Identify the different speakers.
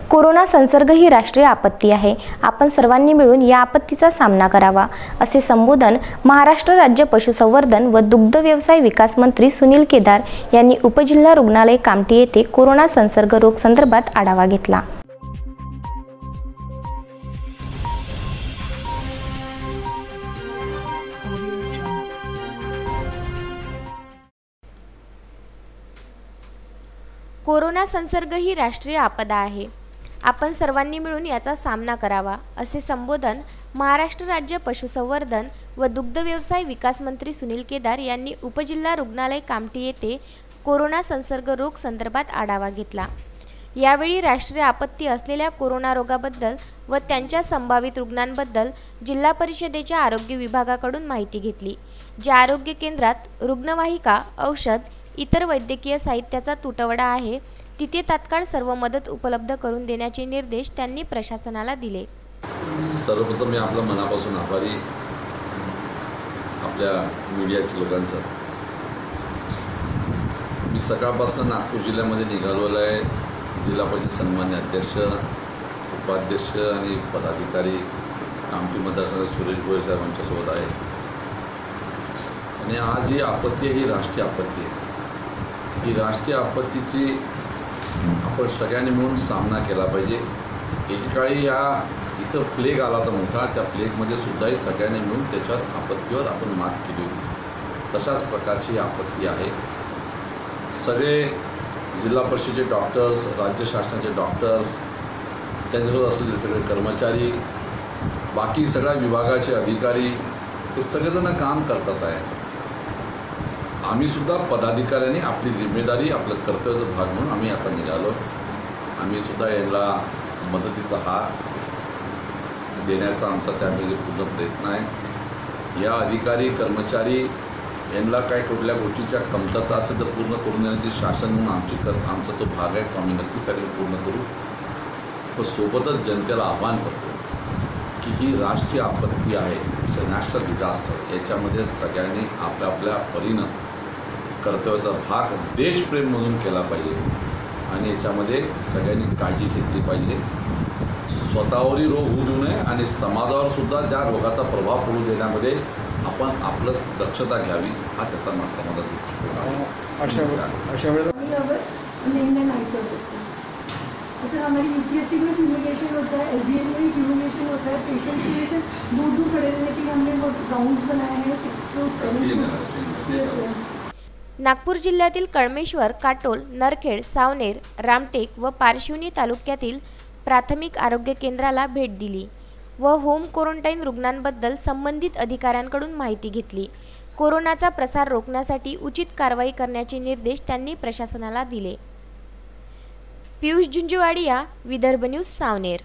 Speaker 1: Corona संसर्ग ही राष्ट्रीय आपत्ती आहे। आपण सर्वांनी मिळून या आपत्तीचा सामना करावा, असे संबोधन महाराष्ट्र राज्य पशुसंवर्धन व दुग्ध व्यवसाय विकास मंत्री सुनील केदार यांनी उपजिल्हा रुग्णालय कामठी येथे कोरोना संसर्ग रोग संदर्भात आढावा घेतला। कोरोना संसर्ग ही राष्ट्रीय आपदा आहे। आपण सर्वांनी मिळून याचा सामना करावा, असे संबोधन महाराष्ट्र राज्य पशुसंवर्धन व दुग्ध व्यवसाय विकास मंत्री सुनील केदार यांनी उपजिल्हा रुग्णालय कामठी येथे कोरोना संसर्ग रोग संदर्भात आढावा घेतला। यावेळी राष्ट्रीय आपत्ती असलेल्या कोरोना रोगाबद्दल व त्यांच्या संभावित रुग्णांबद्दल जिल्हा परिषदेच्या आरोग्य विभागाकडून माहिती घेतली। ज्या आरोग्य केंद्रात रुग्णवाहिका, औषध, इतर वैद्यकीय साहित्याचा तुटवडा आहे, तिथे तात्काळ सर्व मदत उपलब्ध करून देण्याचे निर्देश त्यांनी प्रशासनाला दिले।
Speaker 2: सर्वप्रथम मी आपल्या मनापासून आभारी आपल्या मीडियाच्या लोकांचा। मी सकाळपासून नागपूर जिल्ह्यामध्ये निघालेलो आहे। जिल्हा परिषद सन्मान्य अध्यक्ष, उपाध्यक्ष आणि पदाधिकारी कामठी मतदारसंघ सुरेश भोये साहेबांच्या सोबत आहे। आणि आज ही आपत्ती ही राष्ट्रीय आपत्ती आहे। ही राष्ट्रीय आपत्तीची आपण सगळ्यांनी मिळून सामना केला पाहिजे। एकेकाळी इथं प्लेग आला तर मोठा, त्या प्लेगमध्ये सुद्धाही सगळ्यांनी मिळून त्याच्यावर आपत्तीवर आपण मात केली होती। तशाच प्रकारची ही आपत्ती आहे। सगळे जिल्हा परिषदेचे डॉक्टर्स, राज्य शासनाचे डॉक्टर्स, त्यांच्यासोबत असलेले सगळे कर्मचारी, बाकी सगळ्या विभागाचे अधिकारी, हे सगळेजण काम करतात आहे। आम्ही सुद्धा पदाधिकाऱ्यांनी आपली जिम्मेदारी, आपलं कर्तव्याचा भाग म्हणून आम्ही आता निघालो। आम्ही सुद्धा याला मदतीचा हात देण्याचा आमचा त्यामध्ये पूर्ण प्रयत्न आहे। या अधिकारी कर्मचारी यांना काय कुठल्या गोष्टीच्या कमतरता असेल तर पूर्ण करून देण्याची शासन म्हणून आमचा तो भाग आहे, तो आम्ही नक्कीच पूर्ण करू। पण सोबतच जनतेला आवाहन करतो की ही राष्ट्रीय आपत्ती आहे, नॅशनल डिझास्टर, याच्यामध्ये सगळ्यांनी आपल्या परीनं कर्तव्याचा भाग देशप्रेम म्हणून केला पाहिजे आणि याच्यामध्ये सगळ्यांनी काळजी घेतली पाहिजे। स्वतःवरही रोग होऊ देऊ नये आणि समाजावर सुद्धा त्या रोगाचा प्रभाव पडू देण्यामध्ये आपण आपलं दक्षता घ्यावी, हा त्याचा मागचा माझा दृष्टिकोन आहे।
Speaker 3: जैसे हमारी यूपीएससी में फ्यूमिगेशन होता है, एसडीएम में भी फ्यूमिगेशन होता है। पेशेंट के लिए दूर दूर खड़े रहने के लिए हमने वो ग्राउंड्स बनाए हैं 6 to 7।
Speaker 1: नागपूर जिल्ह्यातील कळमेश्वर, काटोल, नरखेड, सावनेर, रामटेक व पारशिवनी तालुक्यातील प्राथमिक आरोग्य केंद्राला भेट दिली व होम क्वारंटाईन रुग्णांबद्दल संबंधित अधिकाऱ्यांकडून माहिती घेतली। कोरोनाचा प्रसार रोखण्यासाठी उचित कारवाई करण्याचे निर्देश त्यांनी प्रशासनाला दिले। पियुष झुंझुवाडिया, विदर्भ न्यूज, सावनेर।